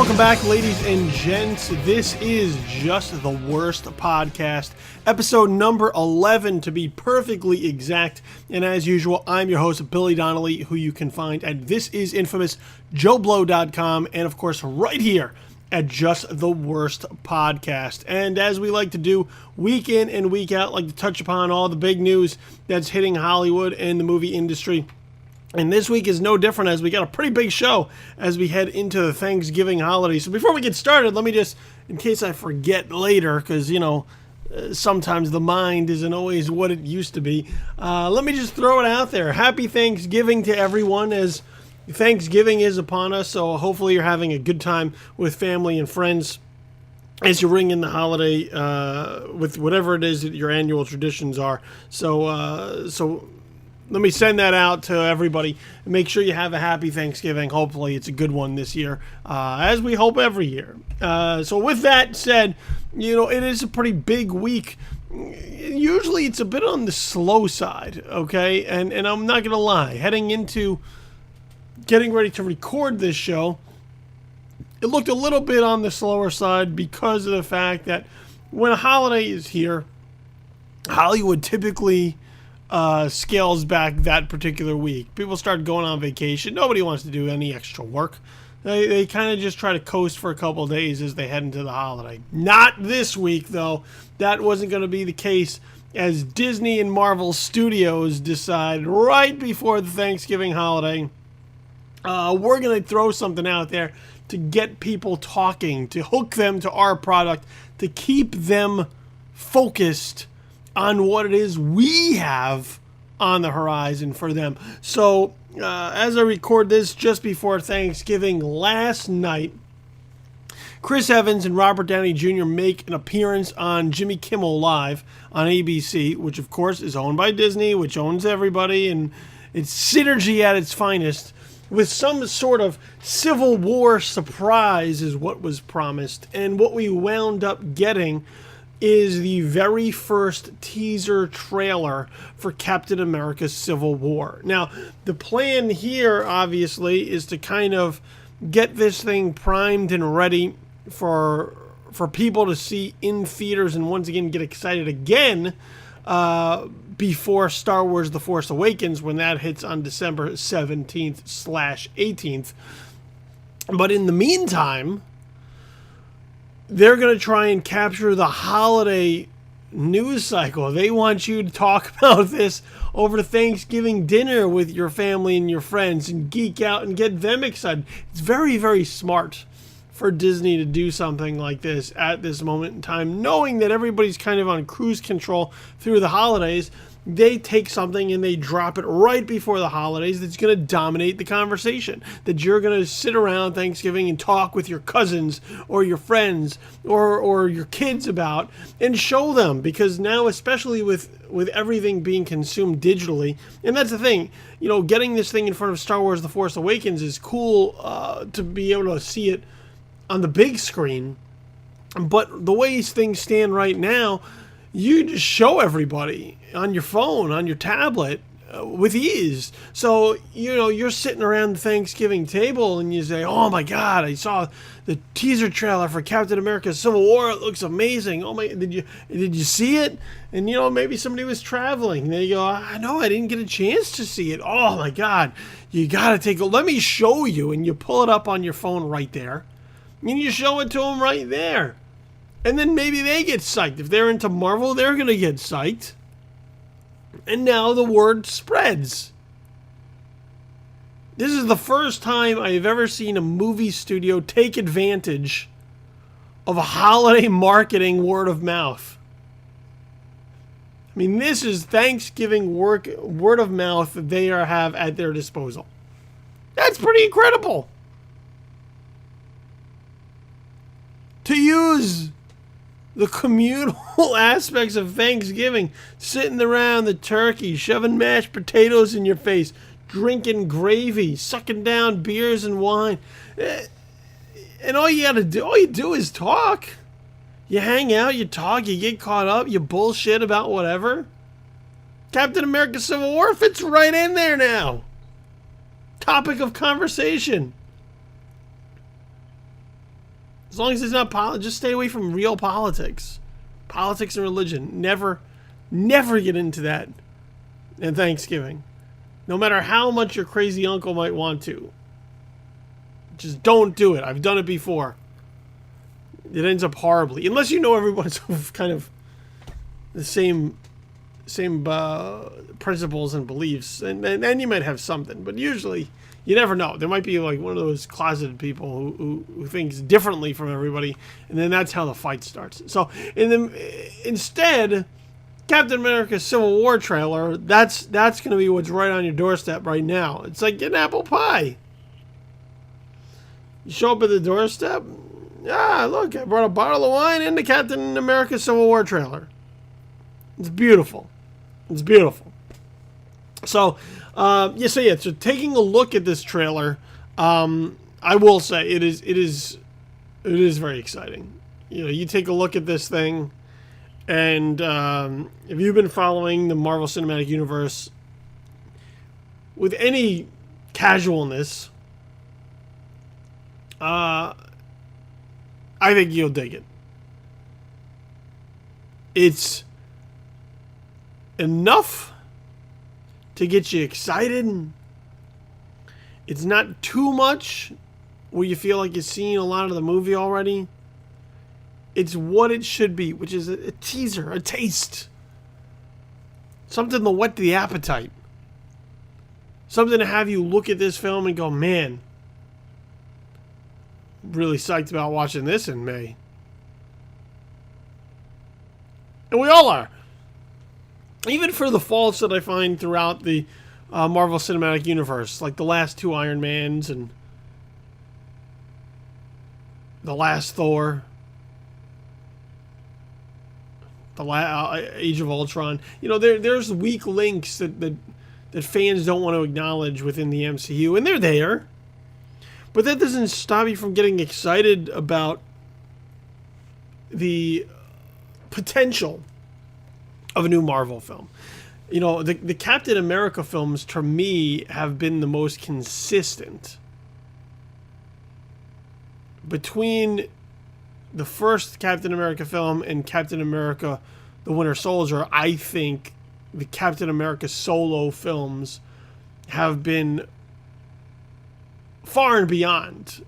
welcome back, ladies and gents. This is Just the Worst Podcast, episode number 11 to be perfectly exact. And as usual, I'm your host, Billy Donnelly, who you can find at thisisinfamousjoeblow.com, and of course right here at Just the Worst Podcast. And as we like to do week in and week out, like to touch upon all the big news that's hitting Hollywood and the movie industry. And this week is no different, as we got a pretty big show as we head into the Thanksgiving holiday. So before we get started, let me just, in case I forget later, because, sometimes the mind isn't always what it used to be, let me just throw it out there. Happy Thanksgiving to everyone, as Thanksgiving is upon us. So hopefully you're having a good time with family and friends as you ring in the holiday with whatever it is that your annual traditions are. So let me send that out to everybody. Make sure you have a happy Thanksgiving. Hopefully it's a good one this year, as we hope every year. So with that said, it is a pretty big week. Usually it's a bit on the slow side, okay? And I'm not going to lie. Heading into getting ready to record this show, it looked a little bit on the slower side because of the fact that when a holiday is here, Hollywood typically scales back that particular week. People start going on vacation. Nobody wants to do any extra work. They kind of just try to coast for a couple of days as they head into the holiday. Not this week, though. That wasn't going to be the case, as Disney and Marvel Studios decided right before the Thanksgiving holiday, we're going to throw something out there to get people talking, to hook them to our product, to keep them focused on what it is we have on the horizon for them. So, as I record this just before Thanksgiving, last night, Chris Evans and Robert Downey Jr. make an appearance on Jimmy Kimmel Live on ABC, which of course is owned by Disney, which owns everybody, and it's synergy at its finest, with some sort of Civil War surprise is what was promised. And what we wound up getting is the very first teaser trailer for Captain America Civil War. Now, the plan here, obviously, is to kind of get this thing primed and ready for people to see in theaters and once again get excited again before Star Wars The Force Awakens, when that hits on December 17th/18th. But in the meantime, they're going to try and capture the holiday news cycle. They want you to talk about this over Thanksgiving dinner with your family and your friends and geek out and get them excited. It's very, very smart for Disney to do something like this at this moment in time, knowing that everybody's kind of on cruise control through the holidays. They take something and they drop it right before the holidays that's going to dominate the conversation, that you're going to sit around Thanksgiving and talk with your cousins or your friends or your kids about and show them, because now, especially with everything being consumed digitally, and that's the thing, getting this thing in front of Star Wars The Force Awakens is cool to be able to see it on the big screen, but the way things stand right now, you just show everybody on your phone, on your tablet, with ease. So, you're sitting around the Thanksgiving table and you say, oh my God, I saw the teaser trailer for Captain America Civil War. It looks amazing. Oh my, did you see it? And, maybe somebody was traveling. And they go, no, I didn't get a chance to see it. Oh my God, you got to let me show you. And you pull it up on your phone right there. And you show it to them right there. And then maybe they get psyched. If they're into Marvel, they're going to get psyched. And now the word spreads. This is the first time I've ever seen a movie studio take advantage of a holiday marketing word of mouth. I mean, this is Thanksgiving word of mouth that they have at their disposal. That's pretty incredible. To use the communal aspects of Thanksgiving, sitting around the turkey, shoving mashed potatoes in your face, drinking gravy, sucking down beers and wine. And all you do is talk. You hang out, you talk, you get caught up, you bullshit about whatever. Captain America Civil War fits right in there now. Topic of conversation. As long as it's not just stay away from real politics. Politics and religion. Never get into that in Thanksgiving. No matter how much your crazy uncle might want to. Just don't do it. I've done it before. It ends up horribly. Unless you know everyone's kind of the same principles and beliefs. And then you might have something. But usually, you never know. There might be like one of those closeted people who thinks differently from everybody. And then that's how the fight starts. So instead, Captain America Civil War trailer, that's going to be what's right on your doorstep right now. It's like getting apple pie. You show up at the doorstep. Ah, look, I brought a bottle of wine and the Captain America Civil War trailer. It's beautiful. It's beautiful. So, so taking a look at this trailer, I will say it is very exciting. You know, you take a look at this thing, and if you've been following the Marvel Cinematic Universe with any casualness, I think you'll dig it. It's enough to get you excited. It's not too much where you feel like you've seen a lot of the movie already. It's what it should be, which is a teaser, a taste. Something to whet the appetite. Something to have you look at this film and go, man, really psyched about watching this in May. And we all are. Even for the faults that I find throughout the Marvel Cinematic Universe, like the last two Iron Mans and the last Thor, the Age of Ultron. You know, there's weak links that fans don't want to acknowledge within the MCU, and they're there. But that doesn't stop you from getting excited about the potential of a new Marvel film. You know, the Captain America films, to me, have been the most consistent. Between the first Captain America film and Captain America the Winter Soldier, I think the Captain America solo films have been far and beyond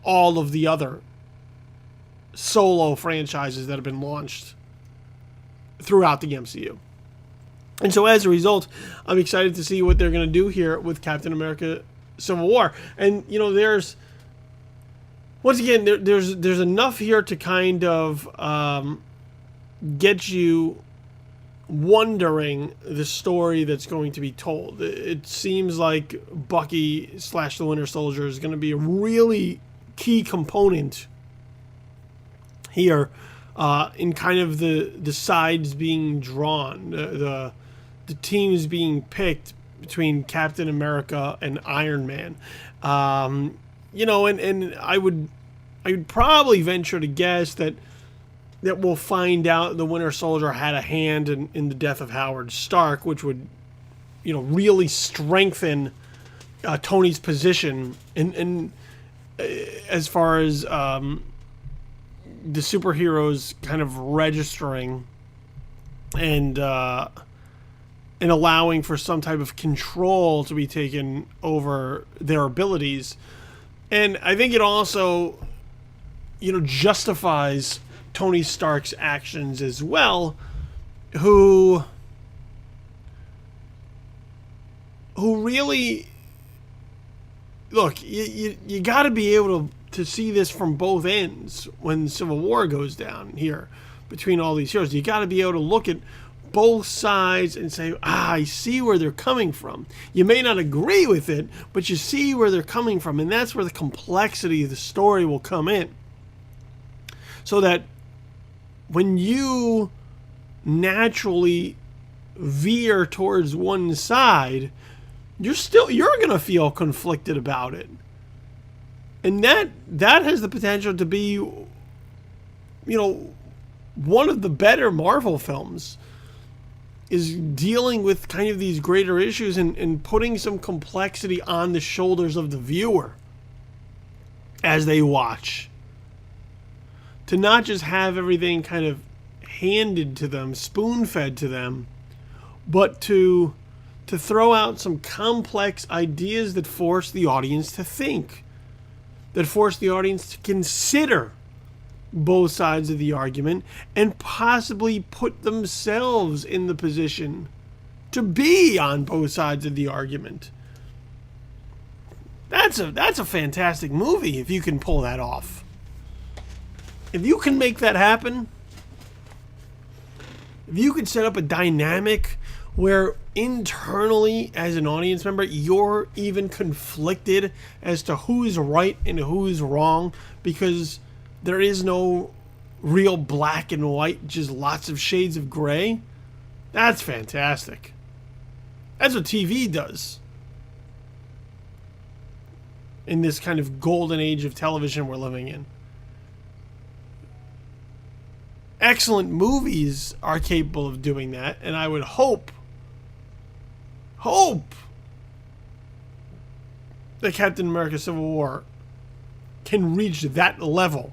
all of the other solo franchises that have been launched throughout the MCU. And so as a result, I'm excited to see what they're going to do here with Captain America Civil War. And, you know, there's enough here to kind of get you wondering the story that's going to be told. It seems like Bucky / the Winter Soldier is going to be a really key component here in kind of the sides being drawn, the teams being picked between Captain America and Iron Man. You know, and I would probably venture to guess that we'll find out the Winter Soldier had a hand in the death of Howard Stark, which would, you know, really strengthen Tony's position in as far as the superheroes kind of registering and allowing for some type of control to be taken over their abilities. And I think it also, you know, justifies Tony Stark's actions as well, who really, look, you got to be able to see this from both ends when Civil War goes down here between all these heroes. You got to be able to look at both sides and say, I see where they're coming from. You may not agree with it, but you see where they're coming from, and that's where the complexity of the story will come in. So that when you naturally veer towards one side, you're going to feel conflicted about it. And that has the potential to be, you know, one of the better Marvel films, is dealing with kind of these greater issues and putting some complexity on the shoulders of the viewer as they watch. to not just have everything kind of handed to them, spoon-fed to them, but to throw out some complex ideas that force the audience to think, that force the audience to consider both sides of the argument and possibly put themselves in the position to be on both sides of the argument. That's a fantastic movie if you can pull that off. If you can make that happen, if you can set up a dynamic where internally as an audience member you're even conflicted as to who is right and who is wrong, because there is no real black and white, just lots of shades of gray, that's fantastic. That's what TV does in this kind of golden age of television we're living in. Excellent movies are capable of doing that, and I would hope that Captain America Civil War can reach that level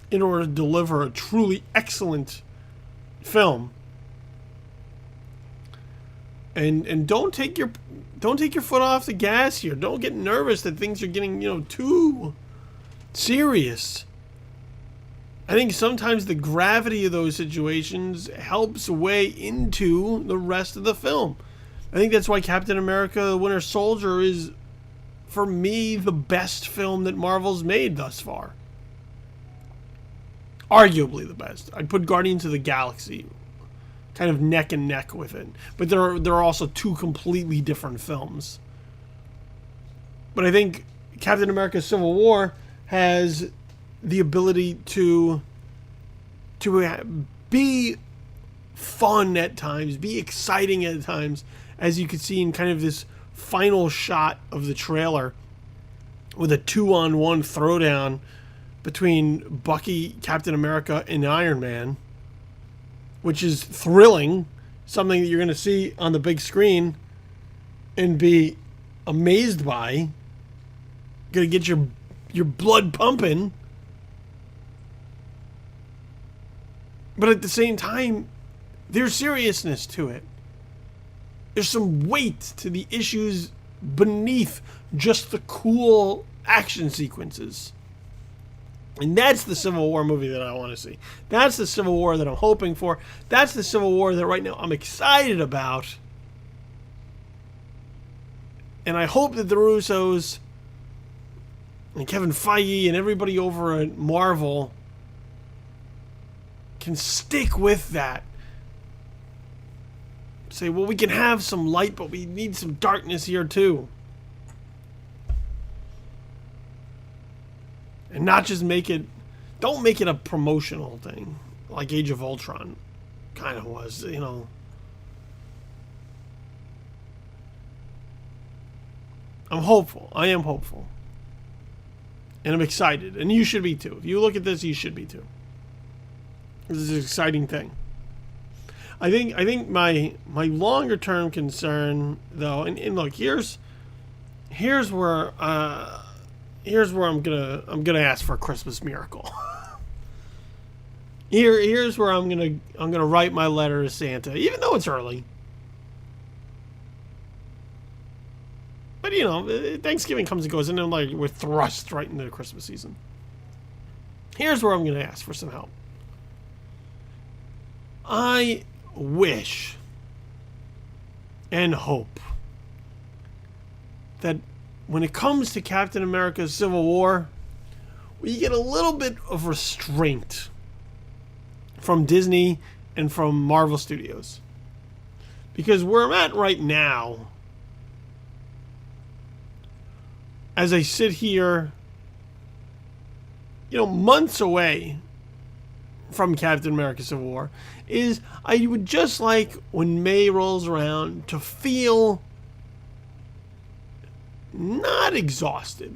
in order to deliver a truly excellent film. And don't take your foot off the gas here. Don't get nervous that things are getting, too serious. I think sometimes the gravity of those situations helps weigh into the rest of the film. I think that's why Captain America: The Winter Soldier is, for me, the best film that Marvel's made thus far. Arguably the best. I'd put Guardians of the Galaxy kind of neck and neck with it. But there are also two completely different films. But I think Captain America: Civil War has the ability to be fun at times, be exciting at times, as you could see in kind of this final shot of the trailer with a 2-on-1 throwdown between Bucky, Captain America, and Iron Man, which is thrilling, something that you're going to see on the big screen and be amazed by. Going to get your blood pumping. But at the same time, there's seriousness to it. There's some weight to the issues beneath just the cool action sequences. And that's the Civil War movie that I want to see. That's the Civil War that I'm hoping for. That's the Civil War that right now I'm excited about. And I hope that the Russos and Kevin Feige and everybody over at Marvel can stick with that. Say, well, we can have some light, but we need some darkness here too. And not just don't make it a promotional thing like Age of Ultron kind of was, I'm hopeful. I am hopeful. And I'm excited. And you should be too. If you look at this, you should be too. This is an exciting thing. I think my longer term concern though, and look, here's where I'm gonna ask for a Christmas miracle. Here's where I'm gonna write my letter to Santa, even though it's early. But Thanksgiving comes and goes, and then we're thrust right into the Christmas season. Here's where I'm gonna ask for some help. I wish and hope that when it comes to Captain America's Civil War, we get a little bit of restraint from Disney and from Marvel Studios. Because where I'm at right now, as I sit here, months away from Captain America Civil War, is I would just like, when May rolls around, to feel not exhausted.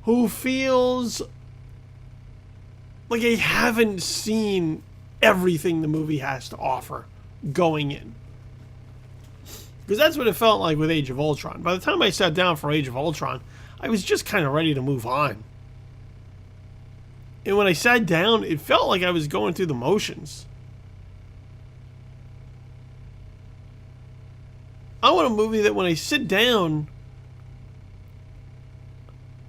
Who feels like I haven't seen everything the movie has to offer going in. Because that's what it felt like with Age of Ultron. By the time I sat down for Age of Ultron, I was just kind of ready to move on. And when I sat down, it felt like I was going through the motions. I want a movie that when I sit down,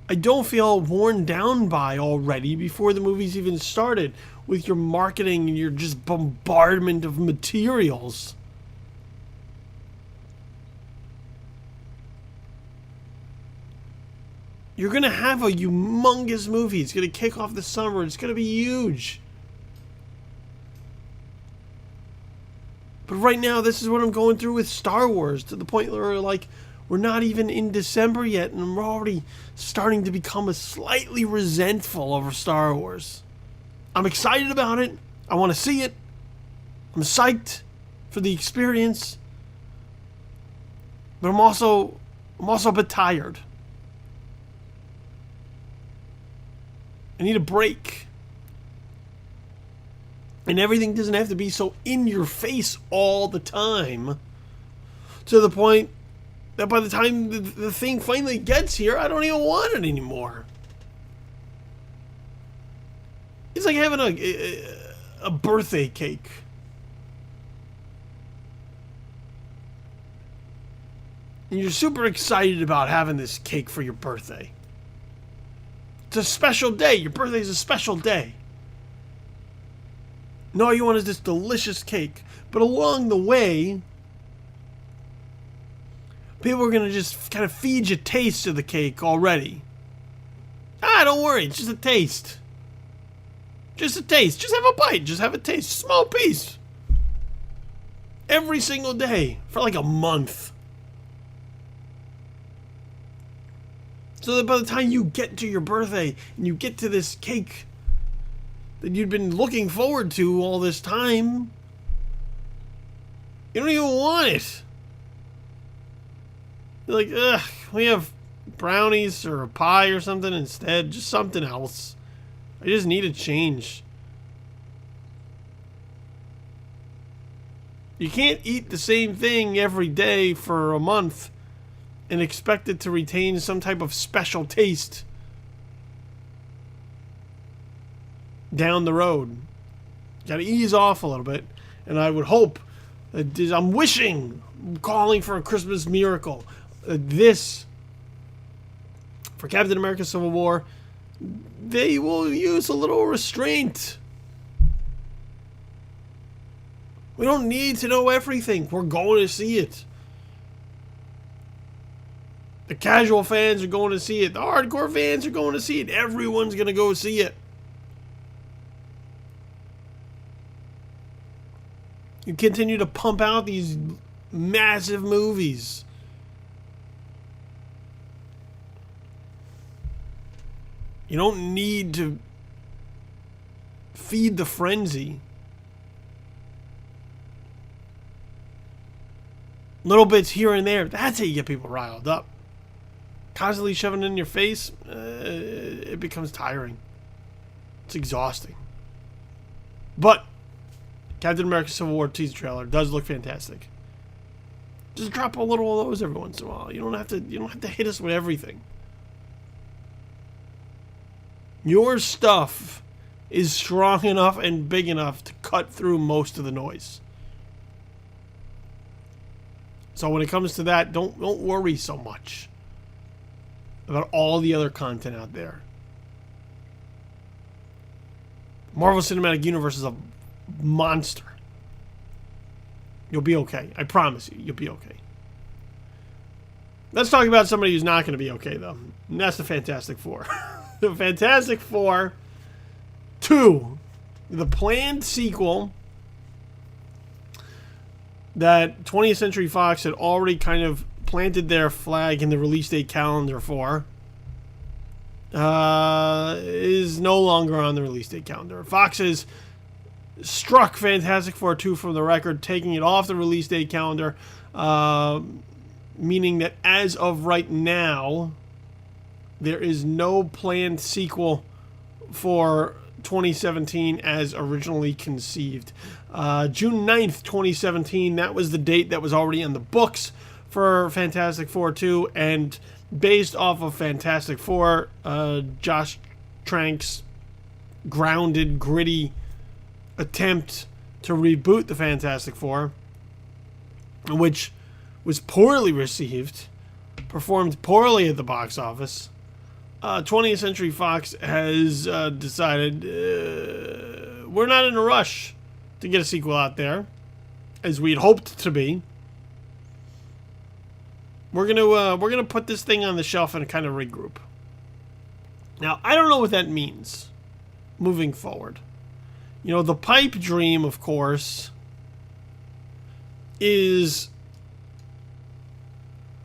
I don't feel worn down by already before the movie's even started with your marketing and your just bombardment of materials. You're going to have a humongous movie. It's going to kick off the summer. It's going to be huge. But right now, this is what I'm going through with Star Wars, to the point where, like, we're not even in December yet, and we're already starting to become slightly resentful over Star Wars. I'm excited about it. I want to see it. I'm psyched for the experience. But I'm also a bit tired. I need a break. And everything doesn't have to be so in your face all the time, to the point that by the time the thing finally gets here, I don't even want it anymore. It's like having a birthday cake. And you're super excited about having this cake for your birthday. It's a special day. Your birthday is a special day. And all you want is this delicious cake. But along the way, people are going to just kind of feed you taste of the cake already. Don't worry. It's just a taste. Just a taste. Just have a bite. Just have a taste. Small piece. Every single day. For like a month. So that by the time you get to your birthday and you get to this cake that you've been looking forward to all this time, you don't even want it. You're like, ugh, we have brownies or a pie or something instead. Just something else. I just need a change. You can't eat the same thing every day for a month and expect it to retain some type of special taste down the road. You gotta ease off a little bit. And I would hope, I'm wishing, I'm calling for a Christmas miracle. This, for Captain America Civil War, they will use a little restraint. We don't need to know everything. We're going to see it. The casual fans are going to see it. The hardcore fans are going to see it. Everyone's going to go see it. You continue to pump out these massive movies. You don't need to feed the frenzy. Little bits here and there. That's how you get people riled up. Constantly shoving it in your face, it becomes tiring. It's exhausting. But Captain America Civil War teaser trailer does look fantastic. Just drop a little of those every once in a while. You don't have to hit us with everything. Your stuff is strong enough and big enough to cut through most of the noise. So when it comes to that, don't worry so much about all the other content out there. Marvel Cinematic Universe is a monster. You'll be okay. I promise you, you'll be okay. Let's talk about somebody who's not going to be okay, though. And that's the Fantastic Four. The Fantastic Four 2, the planned sequel that 20th Century Fox had already kind of planted their flag in the release date calendar for, is no longer on the release date calendar. Fox has struck Fantastic Four 2 from the record, taking it off the release date calendar, meaning that as of right now, there is no planned sequel for 2017 as originally conceived. June 9th, 2017, that was the date that was already on the books for Fantastic Four 2, and based off of Fantastic Four, Josh Trank's grounded, gritty attempt to reboot the Fantastic Four, which was poorly received, performed poorly at the box office. 20th Century Fox has decided we're not in a rush to get a sequel out there, as we'd hoped to be. We're gonna put this thing on the shelf and kind of regroup. Now, I don't know what that means moving forward. You know, the pipe dream, of course, is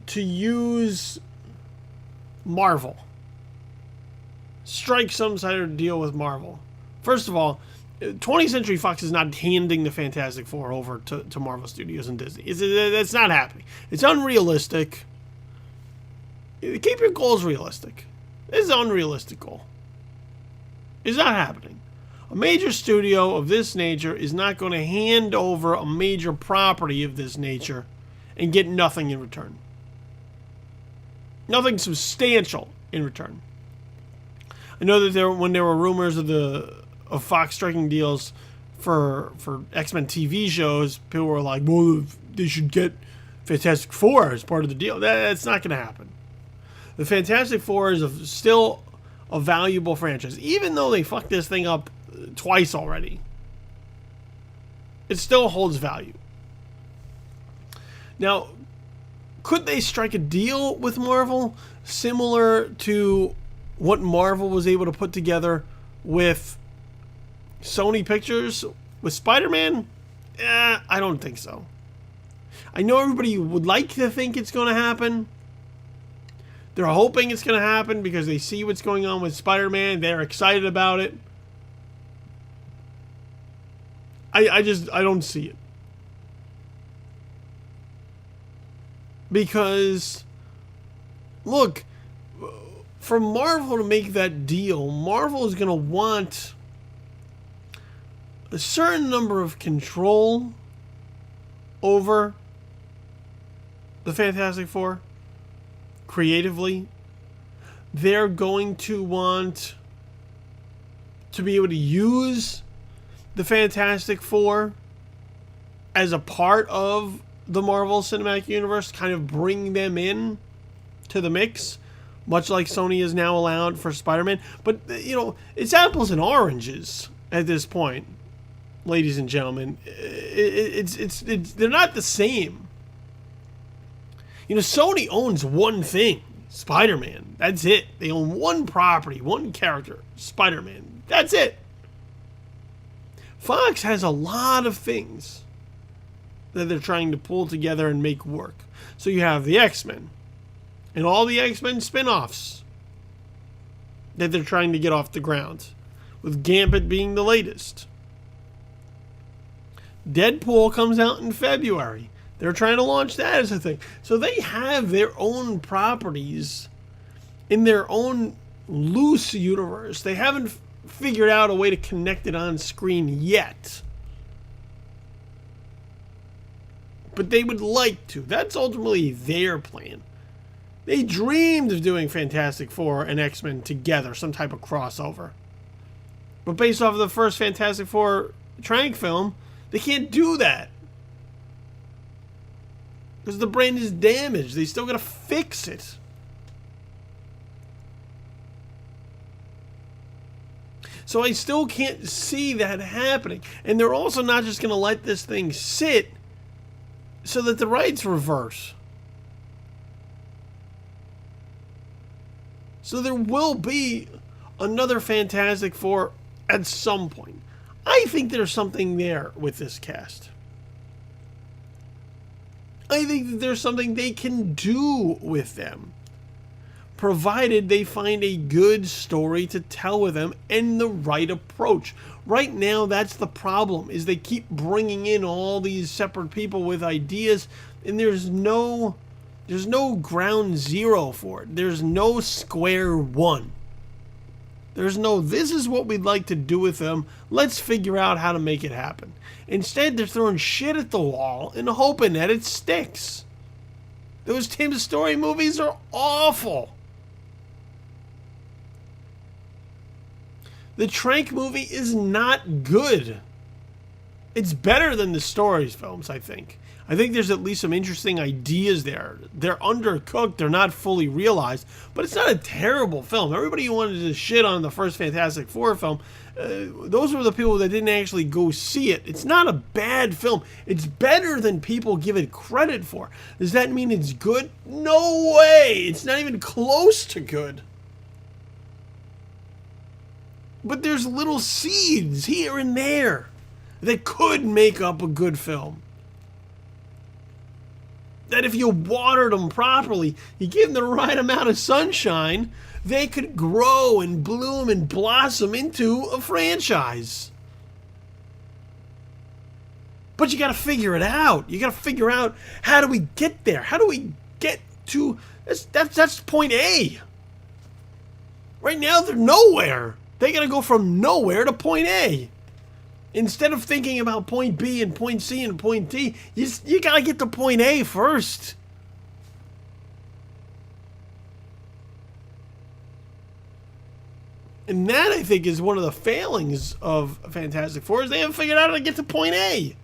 to use Marvel. Strike some sort of deal with Marvel. First of all, 20th Century Fox is not handing the Fantastic Four over to Marvel Studios and Disney. That's not happening. It's unrealistic. Keep your goals realistic. This is an unrealistic goal. It's not happening. A major studio of this nature is not going to hand over a major property of this nature and get nothing in return. Nothing substantial in return. I know that when there were rumors of Fox striking deals for X-Men TV shows, people were like, well, they should get Fantastic Four as part of the deal. That's not going to happen. The Fantastic Four is still a valuable franchise. Even though they fucked this thing up twice already, it still holds value. Now, could they strike a deal with Marvel similar to what Marvel was able to put together with Sony Pictures with Spider-Man? I don't think so. I know everybody would like to think it's going to happen. They're hoping it's going to happen because they see what's going on with Spider-Man. They're excited about it. I don't see it. Because, look, for Marvel to make that deal, Marvel is going to want a certain number of control over the Fantastic Four creatively. They're going to want to be able to use the Fantastic Four as a part of the Marvel Cinematic Universe, kind of bring them in to the mix, much like Sony is now allowed for Spider-Man. But, you know, it's apples and oranges at this point, ladies and gentlemen. It's they're not the same. You know, Sony owns one thing, Spider-Man. That's it. They own one property, one character, Spider-Man. That's it. Fox has a lot of things that they're trying to pull together and make work. So you have the X-Men and all the X-Men spin-offs that they're trying to get off the ground, with Gambit being the latest. Deadpool comes out in February. They're trying to launch that as a thing. So they have their own properties in their own loose universe. They haven't figured out a way to connect it on screen yet. But they would like to. That's ultimately their plan. They dreamed of doing Fantastic Four and X-Men together, some type of crossover. But based off of the first Fantastic Four Trank film, they can't do that. Because the brain is damaged. They still got to fix it. So I still can't see that happening. And they're also not just going to let this thing sit so that the rights reverse. So there will be another Fantastic Four at some point. I think there's something there with this cast. I think that there's something they can do with them, provided they find a good story to tell with them and the right approach. Right now, that's the problem, is they keep bringing in all these separate people with ideas, and there's no ground zero for it. There's no square one. There's no, this is what we'd like to do with them. Let's figure out how to make it happen. Instead, they're throwing shit at the wall and hoping that it sticks. Those Tim Story movies are awful. The Trank movie is not good. It's better than the Stories films, I think. I think there's at least some interesting ideas there. They're undercooked, they're not fully realized, but it's not a terrible film. Everybody who wanted to shit on the first Fantastic Four film, those were the people that didn't actually go see it. It's not a bad film. It's better than people give it credit for. Does that mean it's good? No way! It's not even close to good. But there's little seeds here and there that could make up a good film. That if you watered them properly, you give them the right amount of sunshine, they could grow and bloom and blossom into a franchise. But you got to figure it out. You got to figure out, how do we get there? How do we get to... That's point A. Right now, they're nowhere. They got to go from nowhere to point A. Instead of thinking about point B and point C and point D, you got to get to point A first. And that, I think, is one of the failings of Fantastic Four, is they haven't figured out how to get to point A.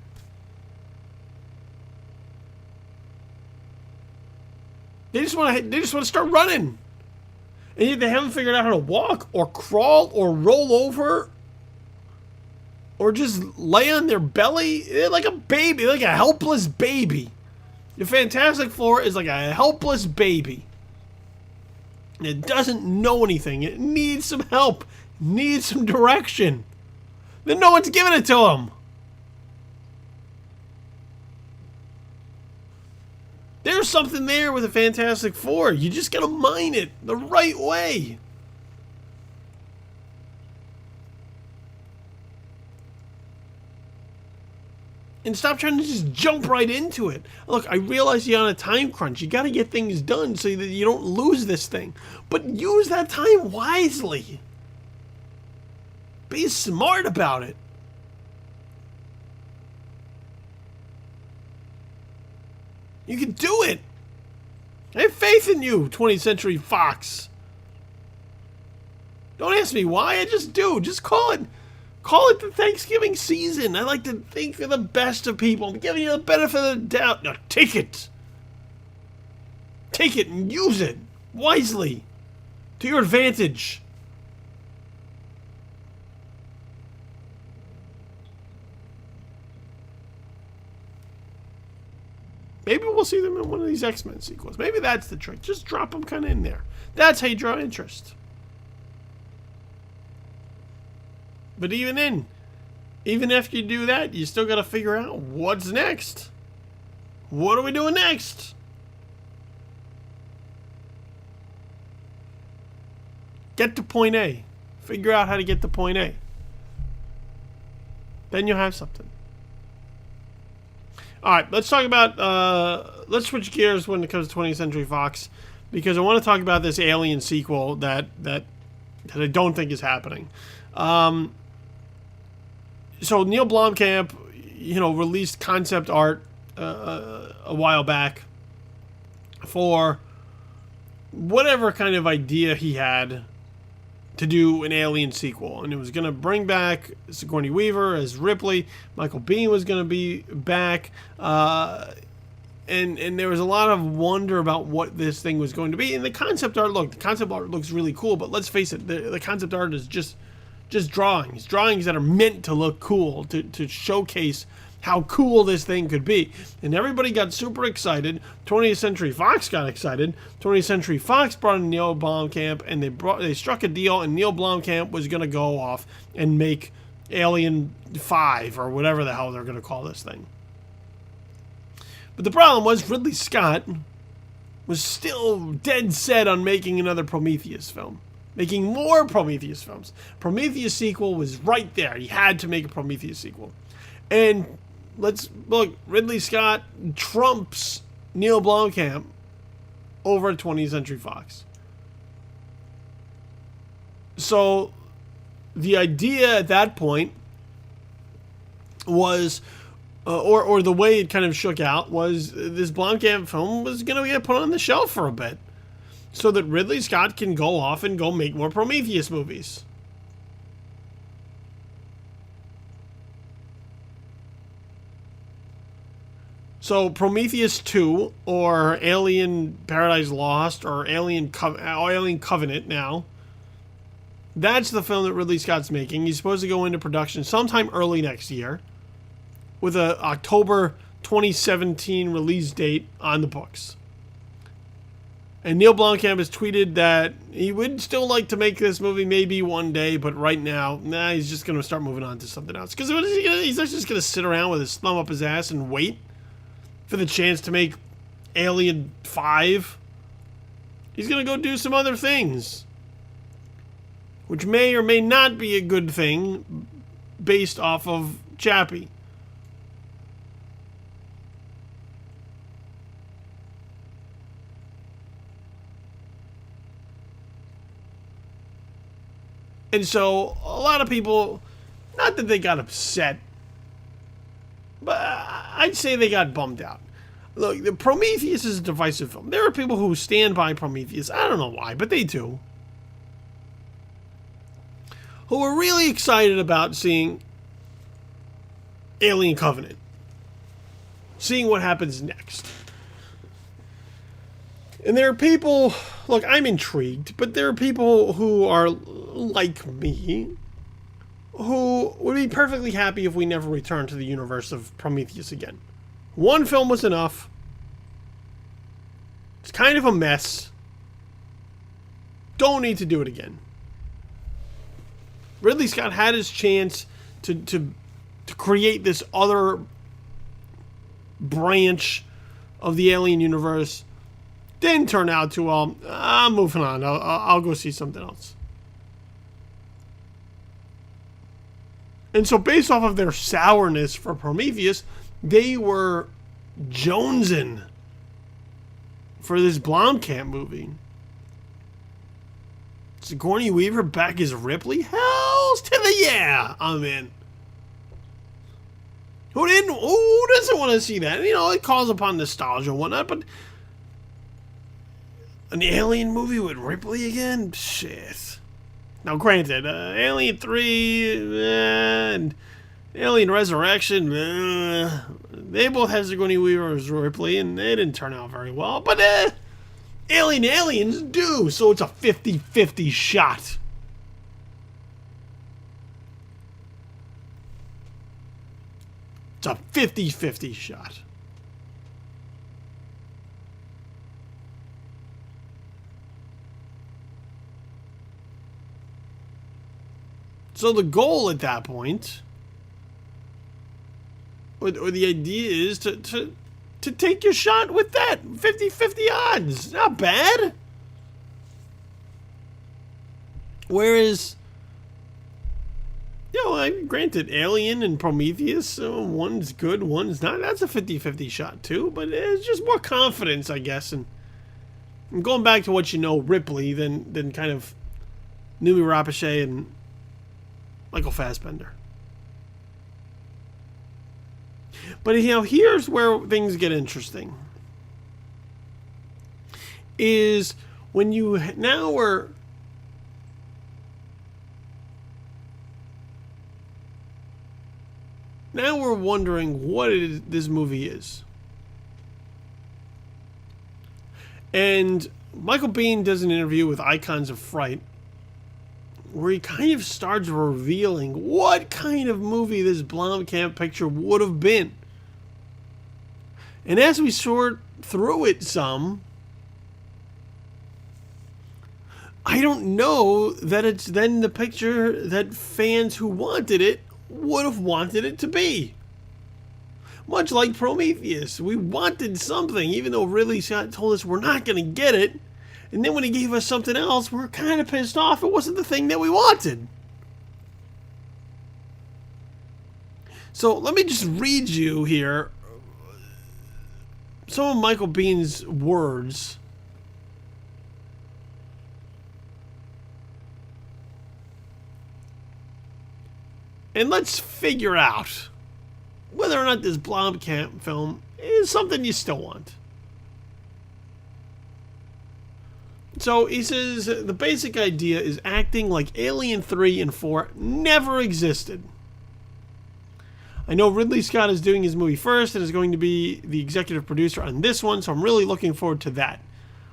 They just want to start running. And yet they haven't figured out how to walk or crawl or roll over or just lay on their belly. They're like a baby, like a helpless baby. The Fantastic Four is like a helpless baby. It doesn't know anything. It needs some help. It needs some direction. Then no one's giving it to them. There's something there with the Fantastic Four. You just gotta mine it the right way. And stop trying to just jump right into it. Look, I realize you're on a time crunch. You gotta get things done so that you don't lose this thing. But use that time wisely. Be smart about it. You can do it. I have faith in you, 20th Century Fox. Don't ask me why, I just do. Just call it the Thanksgiving season. I like to think of the best of people. I'm giving you the benefit of the doubt. Now take it. Take it and use it wisely to your advantage. Maybe we'll see them in one of these X-Men sequels. Maybe that's the trick. Just drop them kind of in there. That's how you draw interest. But even after you do that, you still got to figure out what's next. What are we doing next? Get to point A. Figure out how to get to point A. Then you'll have something. All right, let's talk about, let's switch gears when it comes to 20th Century Fox, because I want to talk about this Alien sequel that I don't think is happening. So Neill Blomkamp, released concept art a while back for whatever kind of idea he had to do an Alien sequel, and it was going to bring back Sigourney Weaver as Ripley. Michael Biehn was going to be back, and there was a lot of wonder about what this thing was going to be. And the concept art looks really cool, but let's face it, the concept art is just drawings that are meant to look cool, to showcase how cool this thing could be. And everybody got super excited. 20th Century Fox got excited. 20th Century Fox brought in Neill Blomkamp, and they struck a deal, and Neill Blomkamp was going to go off and make Alien 5, or whatever the hell they're going to call this thing. But the problem was Ridley Scott was still dead set on making another Prometheus film. Making more Prometheus films. Prometheus sequel was right there. He had to make a Prometheus sequel. And let's look, Ridley Scott trumps Neill Blomkamp over at 20th Century Fox. So the idea at that point was, or the way it kind of shook out was this Blomkamp film was going to get put on the shelf for a bit, so that Ridley Scott can go off and go make more Prometheus movies. So Prometheus 2, or Alien Paradise Lost, or Alien Covenant now, that's the film that Ridley Scott's making. He's supposed to go into production sometime early next year, with a October 2017 release date on the books. And Neill Blomkamp has tweeted that he would still like to make this movie maybe one day, but right now, he's just going to start moving on to something else. Because he's not just going to sit around with his thumb up his ass and wait for the chance to make Alien 5. He's going to go do some other things, which may or may not be a good thing based off of Chappie. And so a lot of people, not that they got upset, but I'd say they got bummed out. Look, the Prometheus is a divisive film. There are people who stand by Prometheus. I don't know why, but they do. Who are really excited about seeing Alien Covenant. Seeing what happens next. And there are people, look, I'm intrigued, but there are people who are like me, who would be perfectly happy if we never returned to the universe of Prometheus again. One film was enough. It's kind of a mess. Don't need to do it again. Ridley Scott had his chance to create this other branch of the Alien universe. Didn't turn out too well. I'm moving on. I'll go see something else. And so based off of their sourness for Prometheus, they were jonesing for this Blomkamp movie. Sigourney Weaver back as Ripley? Hells to the yeah! I'm in. Who doesn't want to see that? You know, it calls upon nostalgia and whatnot, but an Alien movie with Ripley again? Shit. Now, granted, Alien 3 and Alien Resurrection, they both have Sigourney Weaver as Ripley, and they didn't turn out very well. But Aliens do, so it's a 50-50 shot. It's a 50-50 shot. So the goal at that point, or the idea is to take your shot with that. 50-50 odds. Not bad. Whereas, granted, Alien and Prometheus, one's good, one's not. That's a 50-50 shot too, but it's just more confidence, I guess. And going back to what you know, Ripley, than kind of Noomi Rapace and Michael Fassbender. But here's where things get interesting. Is when you now we're wondering what this movie is. And Michael Biehn does an interview with Icons of Fright, where he kind of starts revealing what kind of movie this Blomkamp picture would have been. And as we sort through it some, I don't know that it's then the picture that fans who wanted it would have wanted it to be. Much like Prometheus, we wanted something, even though Ridley Scott told us we're not going to get it. And then when he gave us something else, we were kind of pissed off. It wasn't the thing that we wanted. So let me just read you here some of Michael Biehn's words. And let's figure out whether or not this Blomkamp film is something you still want. So he says the basic idea is acting like Alien 3 and 4 never existed. I know Ridley Scott is doing his movie first and is going to be the executive producer on this one, so I'm really looking forward to that.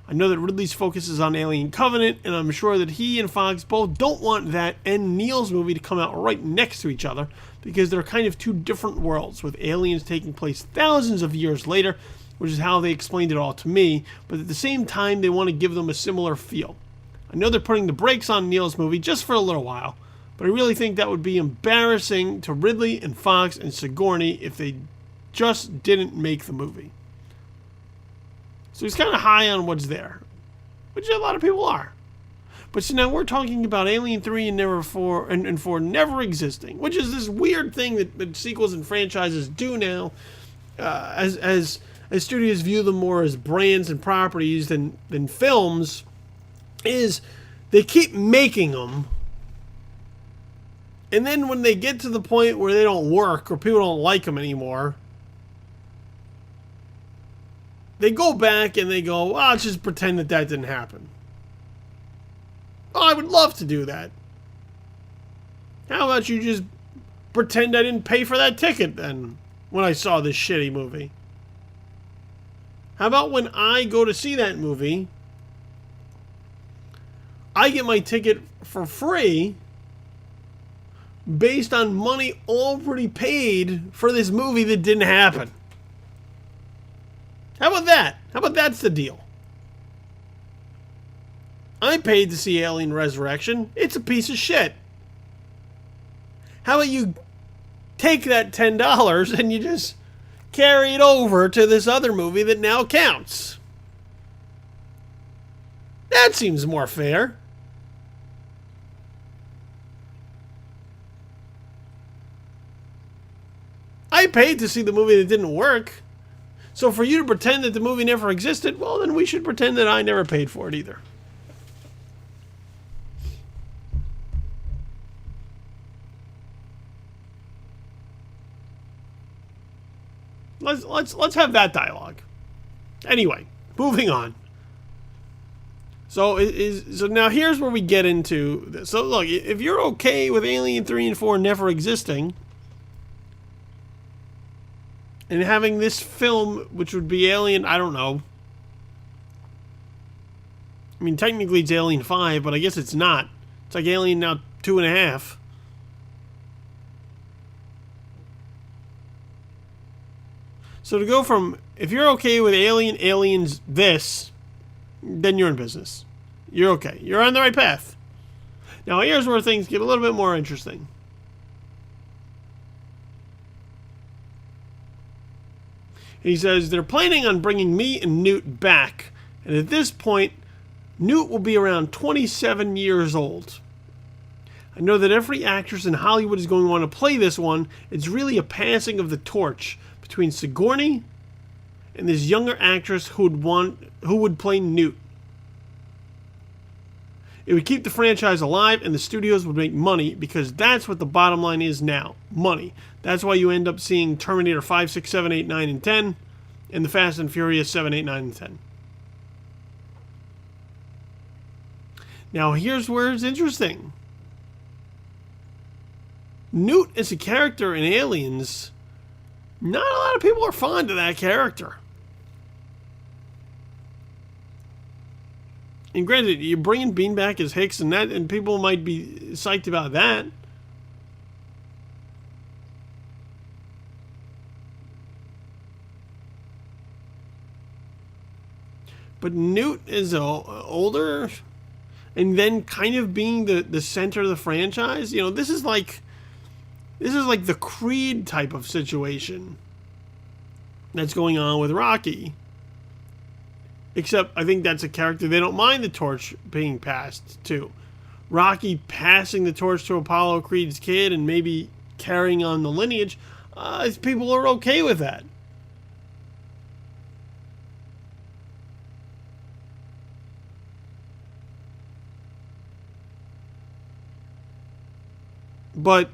I know that Ridley's focus is on Alien Covenant, and I'm sure that he and Fox both don't want that and Neill's movie to come out right next to each other, because they're kind of two different worlds, with Aliens taking place thousands of years later, which is how they explained it all to me, but at the same time they want to give them a similar feel. I know they're putting the brakes on Neill's movie just for a little while, but I really think that would be embarrassing to Ridley and Fox and Sigourney if they just didn't make the movie. So he's kind of high on what's there, which a lot of people are. But so now we're talking about Alien 3 and 4 never existing, which is this weird thing that sequels and franchises do now, as studios view them more as brands and properties than films, is they keep making them. And then when they get to the point where they don't work or people don't like them anymore, they go back and they go, well, let's just pretend that didn't happen. Oh, I would love to do that. How about you just pretend I didn't pay for that ticket then when I saw this shitty movie? How about when I go to see that movie, I get my ticket for free based on money already paid for this movie that didn't happen? How about that? How about that's the deal? I paid to see Alien Resurrection. It's a piece of shit. How about you take that $10 and you just carry it over to this other movie that now counts? That seems more fair. I paid to see the movie that didn't work. So for you to pretend that the movie never existed, well, then we should pretend that I never paid for it either. Let's have that dialogue. Anyway, moving on. So now here's where we get into this. So look, if you're okay with Alien 3 and 4 never existing, and having this film, which would be Alien, I don't know. I mean, technically it's Alien 5, but I guess it's not. It's like Alien now 2.5. So to go from, if you're okay with Aliens this, then you're in business. You're okay. You're on the right path. Now here's where things get a little bit more interesting. He says, they're planning on bringing me and Newt back. And at this point, Newt will be around 27 years old. I know that every actress in Hollywood is going to want to play this one. It's really a passing of the torch between Sigourney and this younger actress who would play Newt. It would keep the franchise alive and the studios would make money, because that's what the bottom line is now. Money. That's why you end up seeing Terminator 5, 6, 7, 8, 9, and 10, and the Fast and Furious 7, 8, 9, and 10. Now here's where it's interesting. Newt as a character in Aliens, not a lot of people are fond of that character. And granted, you're bringing Bean back as Hicks, and people might be psyched about that. But Newt is older, and then kind of being the center of the franchise. You know, this is like the Creed type of situation that's going on with Rocky. Except I think that's a character they don't mind the torch being passed to. Rocky passing the torch to Apollo Creed's kid and maybe carrying on the lineage, people are okay with that. But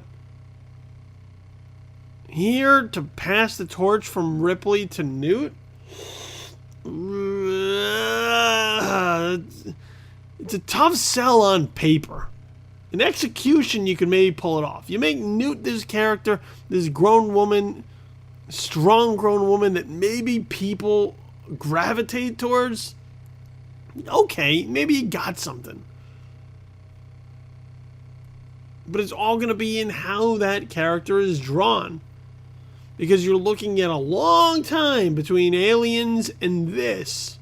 here to pass the torch from Ripley to Newt? It's a tough sell on paper. In execution, you can maybe pull it off. You make Newt this character, this grown woman, strong grown woman that maybe people gravitate towards. Okay, maybe you got something. But it's all going to be in how that character is drawn. Because you're looking at a long time between Aliens and this.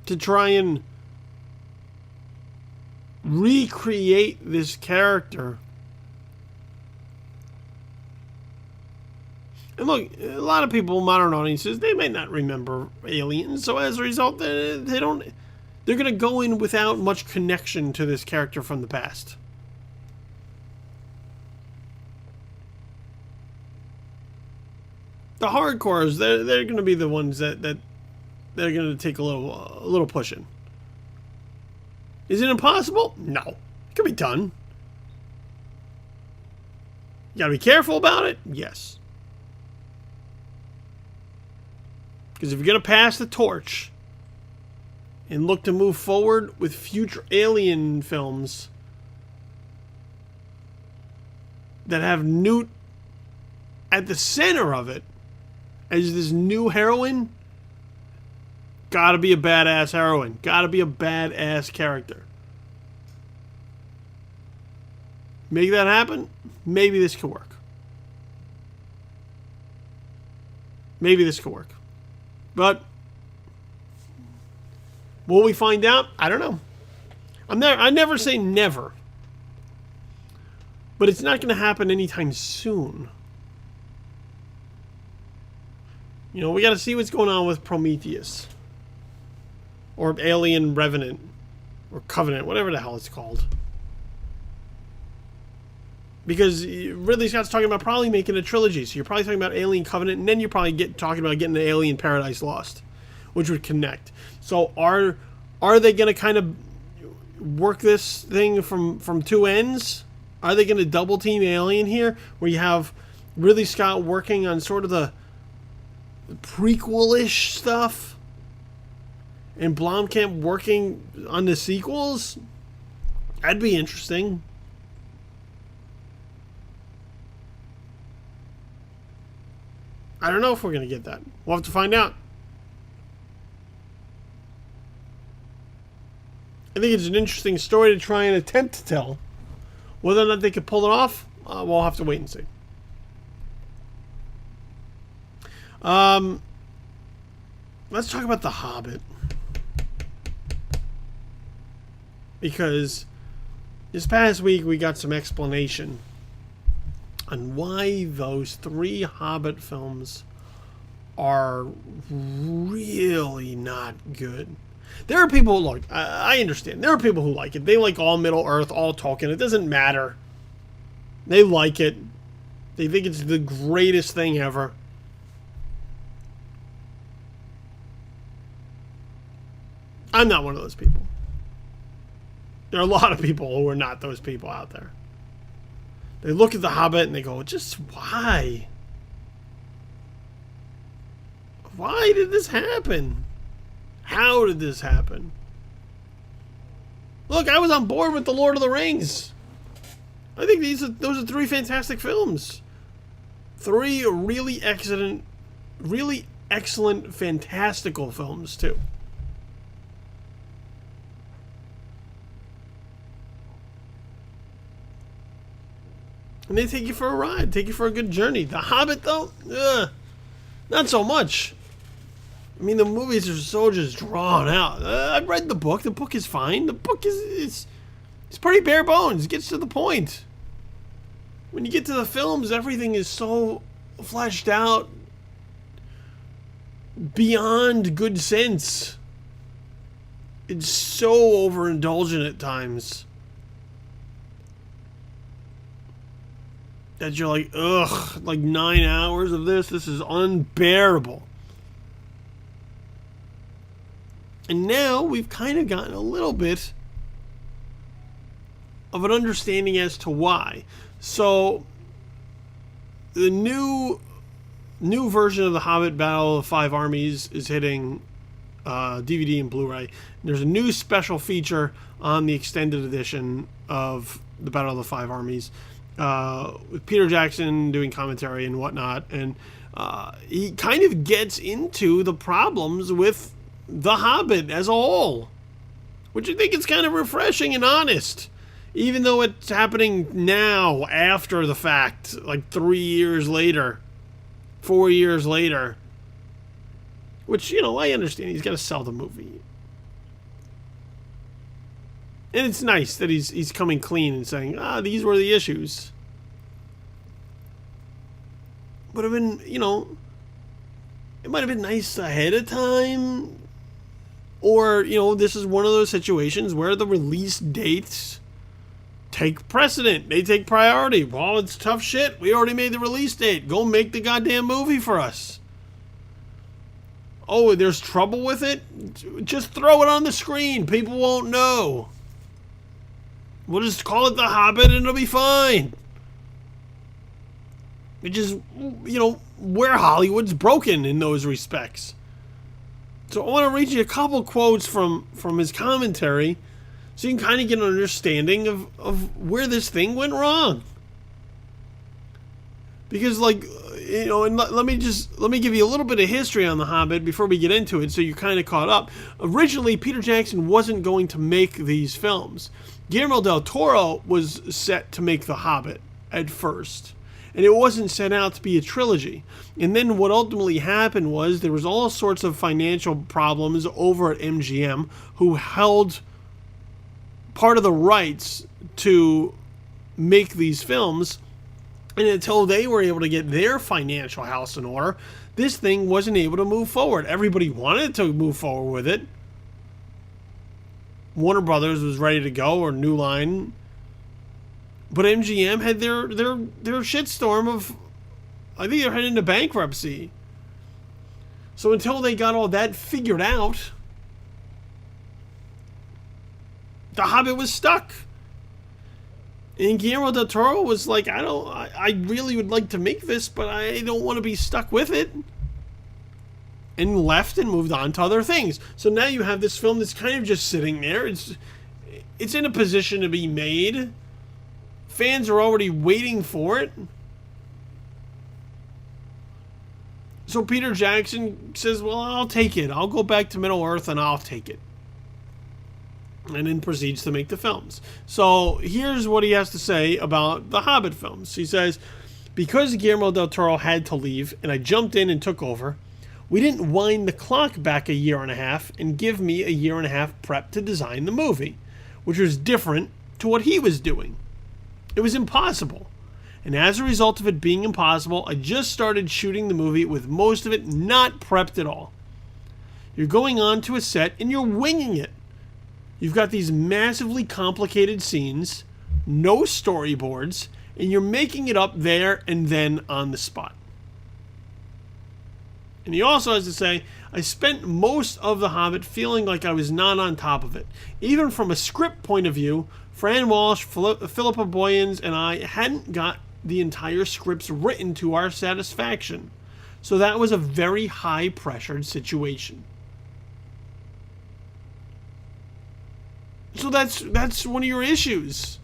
To try and recreate this character. And look, a lot of people, modern audiences, they may not remember Aliens, so as a result, they're going to go in without much connection to this character from the past. The hardcores, they're going to be the ones that they're going to take a little pushing. Is it impossible? No. It can be done. You got to be careful about it? Yes. Because if you're going to pass the torch and look to move forward with future Alien films that have Newt at the center of it as this new heroine, gotta be a badass heroine. Gotta be a badass character. Make that happen? Maybe this could work. Maybe this could work. But will we find out? I don't know. I never say never. But it's not going to happen anytime soon. You know, we got to see what's going on with Prometheus. Or Alien Revenant. Or Covenant. Whatever the hell it's called. Because Ridley Scott's talking about probably making a trilogy. So you're probably talking about Alien Covenant. And then you're probably talking about getting the Alien Paradise Lost. Which would connect. So are they going to kind of work this thing from two ends? Are they going to double team Alien here? Where you have Ridley Scott working on sort of the prequel-ish stuff? And Blomkamp working on the sequels? That'd be interesting. I don't know if we're going to get that. We'll have to find out. I think it's an interesting story to try and attempt to tell. Whether or not they could pull it off, we'll have to wait and see. Let's talk about The Hobbit. Because this past week we got some explanation on why those 3 Hobbit films are really not good. There are people who look, I understand. There are people who like it. They like all Middle-earth, all Tolkien. It doesn't matter. They like it. They think it's the greatest thing ever. I'm not one of those people. There are a lot of people who are not those people out there. They look at The Hobbit and they go, just why? Why did this happen? How did this happen? Look, I was on board with The Lord of the Rings. I think those are 3 fantastic films. 3 really excellent, fantastical films, too. And they take you for a ride, take you for a good journey. The Hobbit, though, not so much. I mean, the movies are so just drawn out. I've read the book. The book is fine. The book is it's pretty bare bones. It gets to the point. When you get to the films, everything is so fleshed out beyond good sense. It's so overindulgent at times that you're like, ugh, like 9 hours of this is unbearable. And now we've kind of gotten a little bit of an understanding as to why. So the new version of The Hobbit Battle of the Five Armies is hitting DVD and Blu-ray. There's a new special feature on the extended edition of the Battle of the Five Armies with Peter Jackson doing commentary and whatnot. And he kind of gets into the problems with The Hobbit as a whole, which I think is kind of refreshing and honest. Even though it's happening now, after the fact, like 3 years later, 4 years later. Which, I understand. He's got to sell the movie. And it's nice that he's coming clean and saying, these were the issues. But it might have been nice ahead of time. Or, this is one of those situations where the release dates take precedent. They take priority. Well, it's tough shit. We already made the release date. Go make the goddamn movie for us. Oh, there's trouble with it? Just throw it on the screen. People won't know. We'll just call it The Hobbit and it'll be fine. Which is, where Hollywood's broken in those respects. So I want to read you a couple quotes from his commentary so you can kind of get an understanding of where this thing went wrong. Because, and let me give you a little bit of history on The Hobbit before we get into it so you're kind of caught up. Originally, Peter Jackson wasn't going to make these films. Guillermo del Toro was set to make The Hobbit at first. And it wasn't set out to be a trilogy. And then what ultimately happened was there was all sorts of financial problems over at MGM who held part of the rights to make these films. And until they were able to get their financial house in order, this thing wasn't able to move forward. Everybody wanted to move forward with it. Warner Brothers was ready to go, or New Line. But MGM had their shitstorm of, I think they're heading into bankruptcy. So until they got all that figured out, The Hobbit was stuck. And Guillermo del Toro was like, I really would like to make this, but I don't want to be stuck with it. And left and moved on to other things. So now you have this film that's kind of just sitting there. It's in a position to be made. Fans are already waiting for it. So Peter Jackson says, well, I'll take it. I'll go back to Middle-earth and I'll take it. And then proceeds to make the films. So here's what he has to say about the Hobbit films. He says, because Guillermo del Toro had to leave and I jumped in and took over, we didn't wind the clock back a year and a half and give me a year and a half prep to design the movie, which was different to what he was doing. It was impossible. And as a result of it being impossible, I just started shooting the movie with most of it not prepped at all. You're going on to a set and you're winging it. You've got these massively complicated scenes, no storyboards, and you're making it up there and then on the spot. And he also has to say, I spent most of The Hobbit feeling like I was not on top of it. Even from a script point of view, Fran Walsh, Philippa Boyens, and I hadn't got the entire scripts written to our satisfaction. So that was a very high-pressured situation. So that's one of your issues.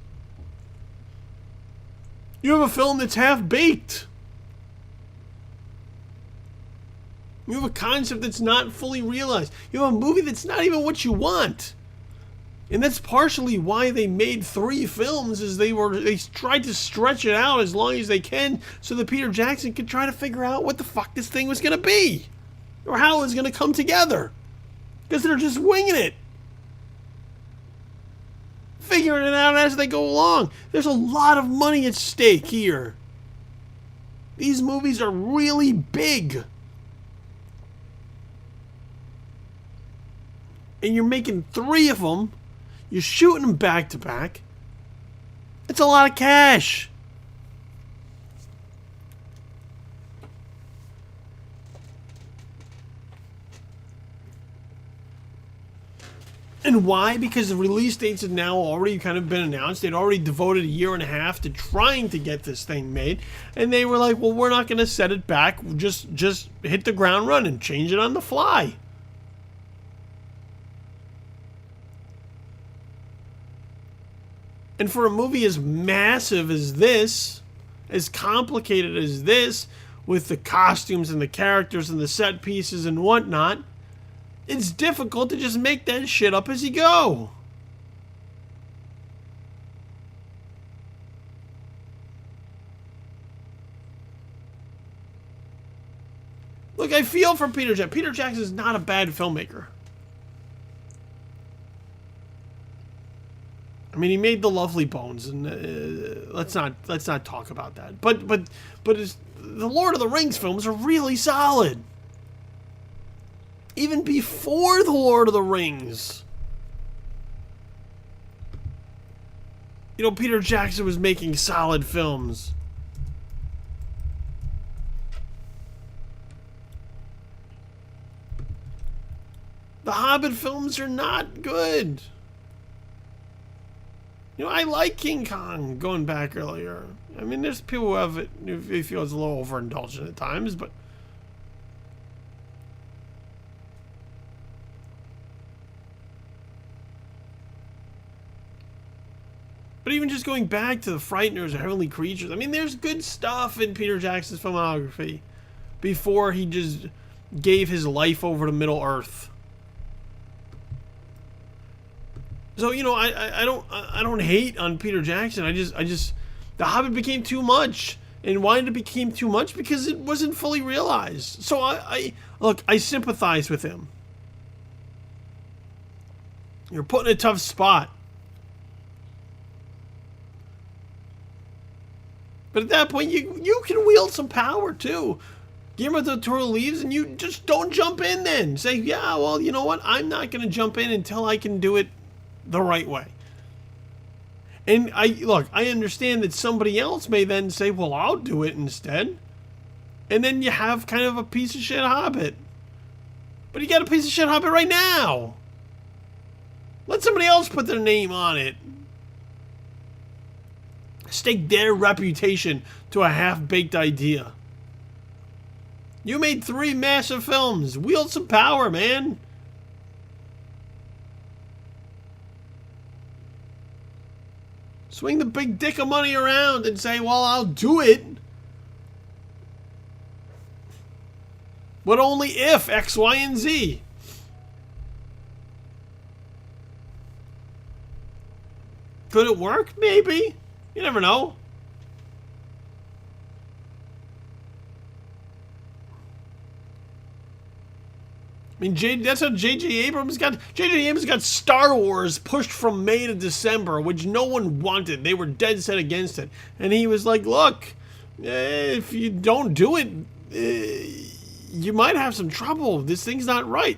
You have a film that's half-baked. You have a concept that's not fully realized. You have a movie that's not even what you want. And that's partially why they made 3 films, is they tried to stretch it out as long as they can so that Peter Jackson could try to figure out what the fuck this thing was going to be. Or how it was going to come together. Because they're just winging it. Figuring it out as they go along. There's a lot of money at stake here. These movies are really big. And you're making 3 of them. You're shooting them back to back. It's a lot of cash. And why? Because the release dates had now already kind of been announced. They'd already devoted a year and a half to trying to get this thing made. And they were like, well, we're not going to set it back. Just hit the ground running, change it on the fly. And for a movie as massive as this, as complicated as this, with the costumes and the characters and the set pieces and whatnot, it's difficult to just make that shit up as you go. Look, I feel for Peter Jackson. Peter Jackson is not a bad filmmaker. I mean, he made The Lovely Bones, and let's not talk about that. But the Lord of the Rings films are really solid. Even before The Lord of the Rings, you know, Peter Jackson was making solid films. The Hobbit films are not good. You know, I like King Kong going back earlier. I mean, there's people who have it, who feel it's a little overindulgent at times, but even just going back to the Frighteners or Heavenly Creatures, I mean, there's good stuff in Peter Jackson's filmography before he just gave his life over to Middle Earth. So, you know, I don't hate on Peter Jackson. I just The Hobbit became too much. And why did it become too much? Because it wasn't fully realized. So look, I sympathize with him. You're put in a tough spot. But at that point, you can wield some power too. Guillermo del Toro leaves, and you just don't jump in then. Say, yeah, well, you know what? I'm not going to jump in until I can do it the right way. And I understand that somebody else may then say, well, I'll do it instead. And then you have kind of a piece of shit Hobbit. But you got a piece of shit Hobbit right now. Let somebody else put their name on it. Stake their reputation to a half-baked idea. You made 3 massive films. Wield some power, man. Swing the big dick of money around and say, well, I'll do it. But only if X, Y, and Z. Could it work? Maybe. You never know. I mean, that's how J.J. Abrams got. J.J. Abrams got Star Wars pushed from May to December, which no one wanted. They were dead set against it. And he was like, look, if you don't do it, you might have some trouble. This thing's not right.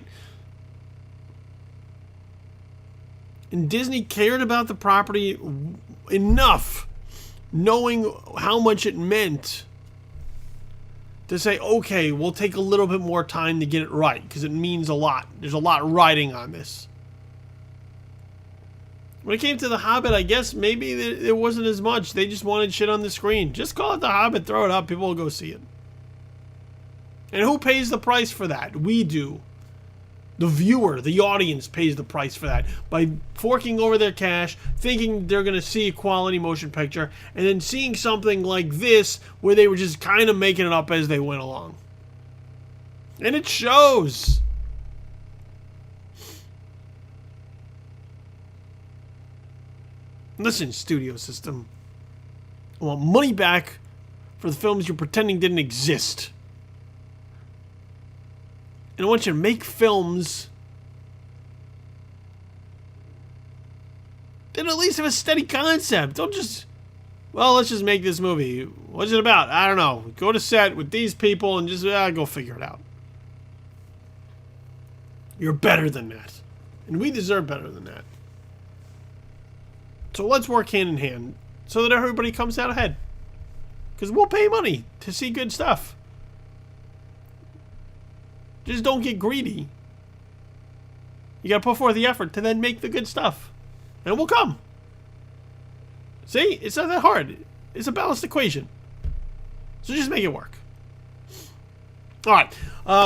And Disney cared about the property enough, knowing how much it meant, to say, okay, we'll take a little bit more time to get it right, because it means a lot. There's a lot riding on this. When it came to The Hobbit, I guess maybe it wasn't as much. They just wanted shit on the screen. Just call it The Hobbit, throw it up, people will go see it. And who pays the price for that? We do. The viewer, the audience pays the price for that by forking over their cash, thinking they're going to see a quality motion picture, and then seeing something like this where they were just kind of making it up as they went along. And it shows. Listen, studio system. I want money back for the films you're pretending didn't exist. And I want you to make films that at least have a steady concept. Don't just, well, let's just make this movie. What's it about? I don't know. Go to set with these people and just go figure it out. You're better than that. And we deserve better than that. So let's work hand in hand so that everybody comes out ahead. Because we'll pay money to see good stuff. Just don't get greedy. You got to put forth the effort to then make the good stuff. And it will come. See? It's not that hard. It's a balanced equation. So just make it work. All right.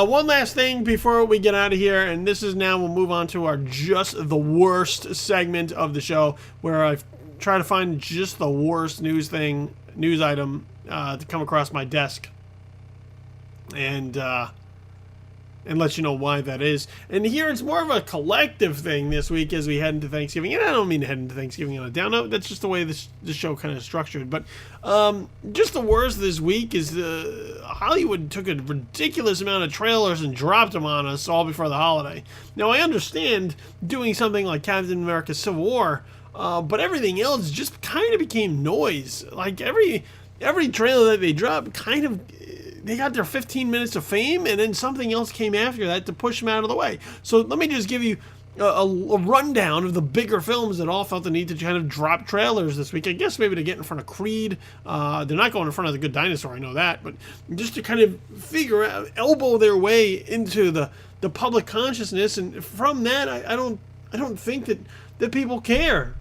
One last thing before we get out of here, and this is now, we'll move on to our Just the Worst segment of the show, where I try to find just the worst news item to come across my desk. And let you know why that is. And here it's more of a collective thing this week as we head into Thanksgiving. And I don't mean to head into Thanksgiving on a down note. That's just the way this show kind of structured. But just the worst this week is Hollywood took a ridiculous amount of trailers and dropped them on us all before the holiday. Now, I understand doing something like Captain America Civil War, but everything else just kind of became noise. Like every trailer that they dropped kind of... They got their 15 minutes of fame, and then something else came after that to push them out of the way. So let me just give you a rundown of the bigger films that all felt the need to kind of drop trailers this week. I guess maybe to get in front of Creed. They're not going in front of The Good Dinosaur, I know that. But just to kind of figure out, elbow their way into the public consciousness. And from that, I don't think that people care.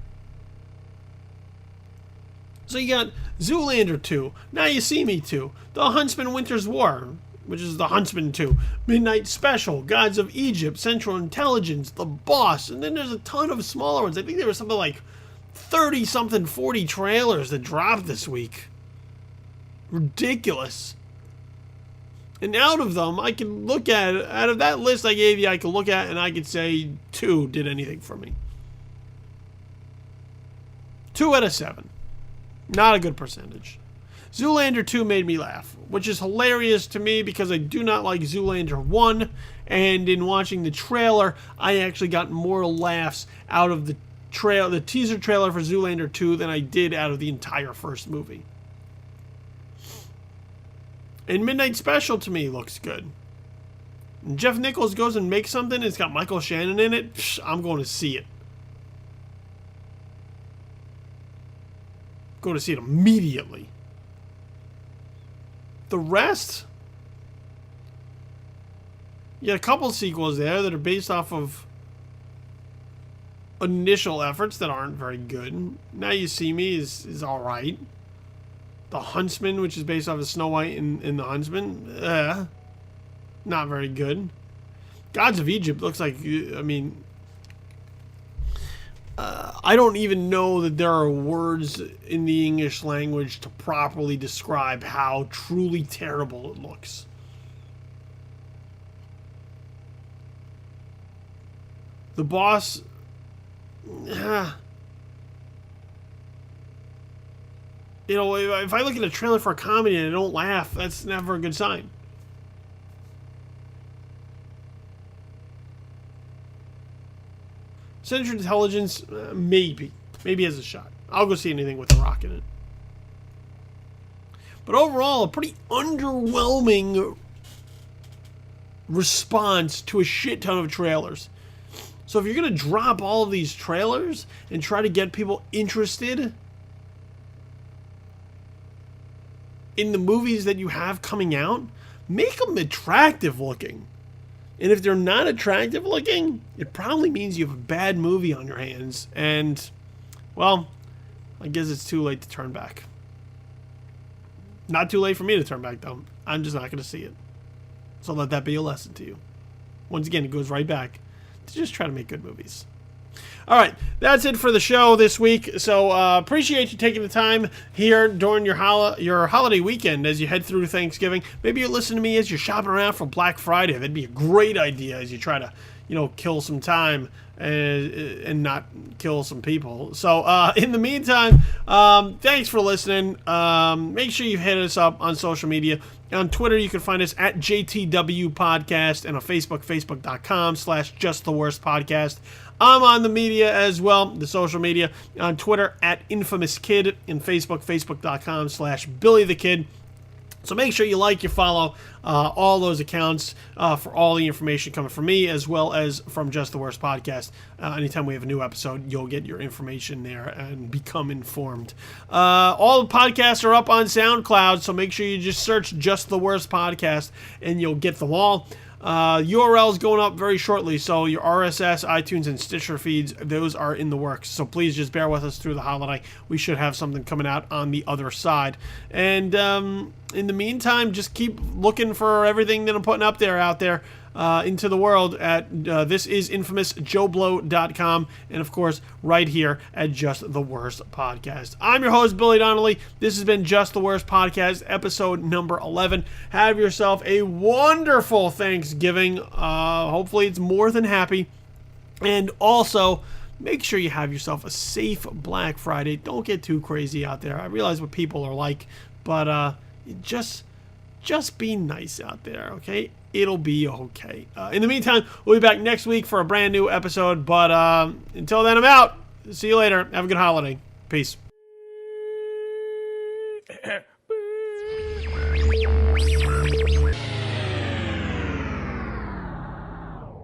So you got Zoolander 2, Now You See Me 2, The Huntsman Winter's War, which is The Huntsman 2, Midnight Special, Gods of Egypt, Central Intelligence, The Boss, and then there's a ton of smaller ones. I think there was something like 30-something, 40 trailers that dropped this week. Ridiculous. And out of them, I can look at, out of that list I gave you, I can look at and I could say 2 did anything for me. 2 out of 7. Not a good percentage. Zoolander 2 made me laugh, which is hilarious to me because I do not like Zoolander 1, and in watching the trailer, I actually got more laughs out of the teaser trailer for Zoolander 2 than I did out of the entire first movie. And Midnight Special to me looks good. And Jeff Nichols goes and makes something, it's got Michael Shannon in it, I'm going to see it. Go to see it immediately. The rest, you got a couple sequels there that are based off of initial efforts that aren't very good. Now You See Me is all right. The Huntsman, which is based off of Snow White and the Huntsman, not very good. Gods of Egypt looks like, I mean... I don't even know that there are words in the English language to properly describe how truly terrible it looks. The Boss... You know, if I look at a trailer for a comedy and I don't laugh, that's never a good sign. Central Intelligence, maybe has a shot. I'll go see anything with The Rock in it. But overall, a pretty underwhelming response to a shit ton of trailers. So if you're going to drop all of these trailers and try to get people interested in the movies that you have coming out, make them attractive looking. And if they're not attractive looking, it probably means you have a bad movie on your hands. And, well, I guess it's too late to turn back. Not too late for me to turn back, though. I'm just not going to see it. So let that be a lesson to you. Once again, it goes right back to just try to make good movies. All right, that's it for the show this week. So appreciate you taking the time here during your holiday weekend as you head through Thanksgiving. Maybe you listen to me as you're shopping around for Black Friday. That'd be a great idea as you try to, kill some time and not kill some people. So in the meantime, thanks for listening. Make sure you hit us up on social media. On Twitter, you can find us at JTW Podcast, and on Facebook, facebook.com/JustTheWorstPodcast. I'm on the media as well, the social media. On Twitter, at InfamousKid, and Facebook, facebook.com/BillyTheKid. So make sure you like, you follow, all those accounts for all the information coming from me, as well as from Just the Worst Podcast. Anytime we have a new episode, you'll get your information there and become informed. All the podcasts are up on SoundCloud, so make sure you just search Just the Worst Podcast and you'll get them all. URLs going up very shortly, so your RSS, iTunes, and Stitcher feeds, those are in the works. So please just bear with us through the holiday. We should have something coming out on the other side. And in the meantime, just keep looking for everything that I'm putting out there into the world at thisisinfamousjoeblow.com, and of course right here at Just the Worst Podcast. I'm your host, Billy Donnelly. This has been Just the Worst Podcast, episode number 11. Have yourself a wonderful Thanksgiving. Hopefully it's more than happy. And also, make sure you have yourself a safe Black Friday. Don't get too crazy out there. I realize what people are like, but just be nice out there, okay? It'll be okay. In the meantime, we'll be back next week for a brand new episode, but until then, I'm out. See you later. Have a good holiday. Peace.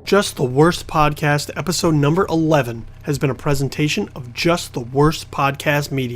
Just the Worst Podcast, episode number 11, has been a presentation of Just the Worst Podcast Media.